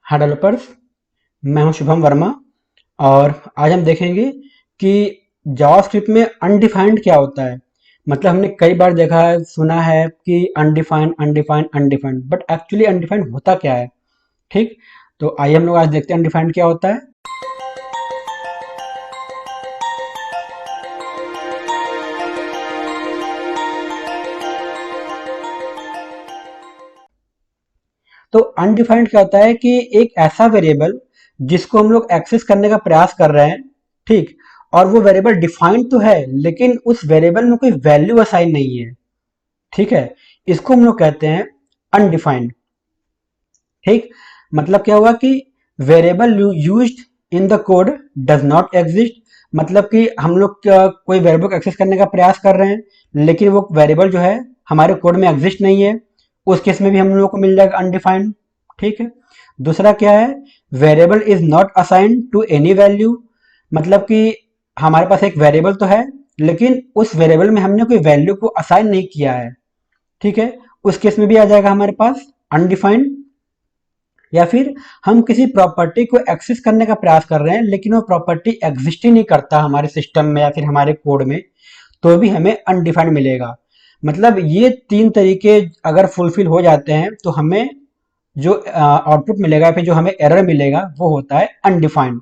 हाय developers. मैं हूं शुभम वर्मा और आज हम देखेंगे कि जावास्क्रिप्ट में अनडिफाइंड क्या होता है। मतलब हमने कई बार देखा है, सुना है कि undefined undefined undefined, but actually undefined होता क्या है। ठीक, तो आइए हम लोग आज देखते हैं अनडिफाइंड क्या होता है। तो अनडिफाइंड क्या होता है कि एक ऐसा वेरिएबल जिसको हम लोग एक्सेस करने का प्रयास कर रहे हैं। ठीक, और वो वेरिएबल डिफाइंड तो है लेकिन उस वेरिएबल में कोई वैल्यू असाइन नहीं है। ठीक है, इसको हम लोग कहते हैं अनडिफाइंड। ठीक, मतलब क्या हुआ कि variable used in the code does not exist. मतलब कि हम लोग कोई वेरिएबल को एक्सेस करने का प्रयास कर रहे हैं लेकिन वो वेरिएबल जो है हमारे कोड में एग्जिस्ट नहीं है। उस केस में भी हम लोग को मिल जाएगा अनडिफाइंड। ठीक है, दूसरा क्या है, variable is not assigned to any value. मतलब कि हमारे पास एक वेरिएबल तो है लेकिन उस वेरिएबल में हमने कोई वैल्यू को असाइन नहीं किया है। ठीक है, उस केस में भी आ जाएगा हमारे पास अनडिफाइंड। या फिर हम किसी प्रॉपर्टी को एक्सेस करने का प्रयास कर रहे हैं लेकिन वो प्रॉपर्टी एग्जिस्ट ही नहीं करता हमारे सिस्टम में या फिर हमारे कोड में, तो भी हमें अनडिफाइंड मिलेगा। मतलब ये तीन तरीके अगर फुलफिल हो जाते हैं तो हमें जो आउटपुट मिलेगा या फिर जो हमें एरर मिलेगा वो होता है अनडिफाइंड।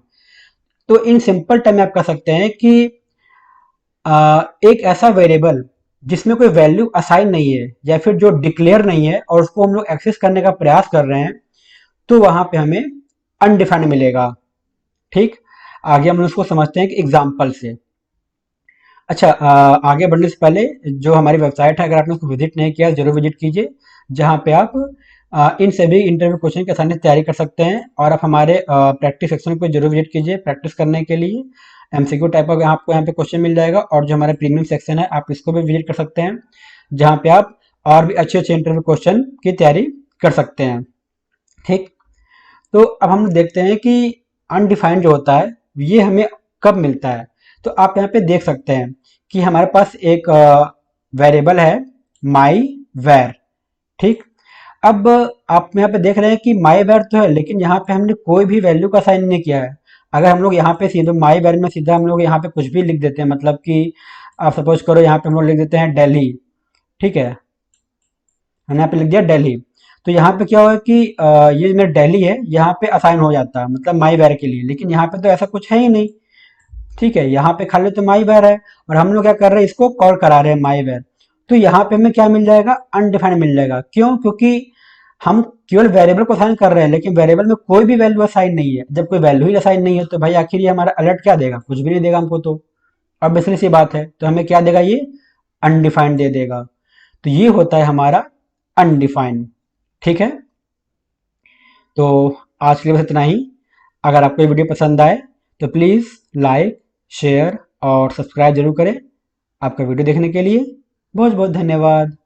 तो इन सिंपल टर्म में आप कह सकते हैं कि एक ऐसा वेरिएबल जिसमें कोई वैल्यू असाइन नहीं है या फिर जो डिक्लेयर नहीं है और उसको हम लोग एक्सेस करने का प्रयास कर रहे हैं, तो वहां पे हमें अनडिफाइंड मिलेगा। ठीक, आगे हम उसको समझते हैं कि एग्जाम्पल से। अच्छा, आगे बढ़ने से पहले जो हमारी वेबसाइट है, अगर आपने उसको विजिट नहीं किया जरूर विजिट कीजिए, जहाँ पे आप इन सभी इंटरव्यू क्वेश्चन की आसानी से तैयारी कर सकते हैं। और आप हमारे प्रैक्टिस सेक्शन को जरूर विजिट कीजिए प्रैक्टिस करने के लिए। एमसीक्यू टाइप का आपको यहाँ पे क्वेश्चन मिल जाएगा। और जो हमारा प्रीमियम सेक्शन है आप इसको भी विजिट कर सकते हैं, जहाँ पे आप और भी अच्छे अच्छे इंटरव्यू क्वेश्चन की तैयारी कर सकते हैं। ठीक, तो अब हम देखते हैं कि अनडिफाइंड जो होता है ये हमें कब मिलता है। तो आप यहाँ पे देख सकते हैं कि हमारे पास एक वेरिएबल है माई वैर। ठीक, अब आप यहाँ पे देख रहे हैं कि माई वैर तो है लेकिन यहाँ पे हमने कोई भी वैल्यू का साइन नहीं किया है। अगर हम लोग यहाँ पे सीधे माई वैर में सीधा हम लोग यहाँ पे कुछ भी लिख देते हैं, मतलब कि आप सपोज करो यहाँ पे हम लोग लिख देते हैं दिल्ली। ठीक है, मैंने यहाँ पे लिख दिया दिल्ली। तो यहाँ पे क्या होगा कि ये मेरा दिल्ली है, यहाँ पे असाइन हो जाता है मतलब माई वेर के लिए, लेकिन यहाँ पे तो ऐसा कुछ है ही नहीं। ठीक है, यहाँ पे खाली तो माई वेर है और हम लोग क्या कर रहे हैं, इसको कॉल करा रहे हैं माई वेर। तो यहाँ पे हमें क्या मिल जाएगा, अनडिफाइंड मिल जाएगा। क्यों? क्योंकि हम केवल वेरिएबल को असाइन कर रहे हैं लेकिन वेरिएबल में कोई भी वैल्यू असाइन नहीं है। जब कोई वैल्यू ही असाइन नहीं है तो भाई आखिर ये हमारा अलर्ट क्या देगा, कुछ भी नहीं देगा हमको। तो ऑब्वियसली सी बात है, तो हमें क्या देगा, ये अनडिफाइंड दे देगा। तो ये होता है हमारा अनडिफाइंड। ठीक है, तो आज के लिए बस इतना ही। अगर आपको ये वीडियो पसंद आए तो प्लीज़ लाइक, शेयर और सब्सक्राइब जरूर करें। आपका वीडियो देखने के लिए बहुत बहुत धन्यवाद।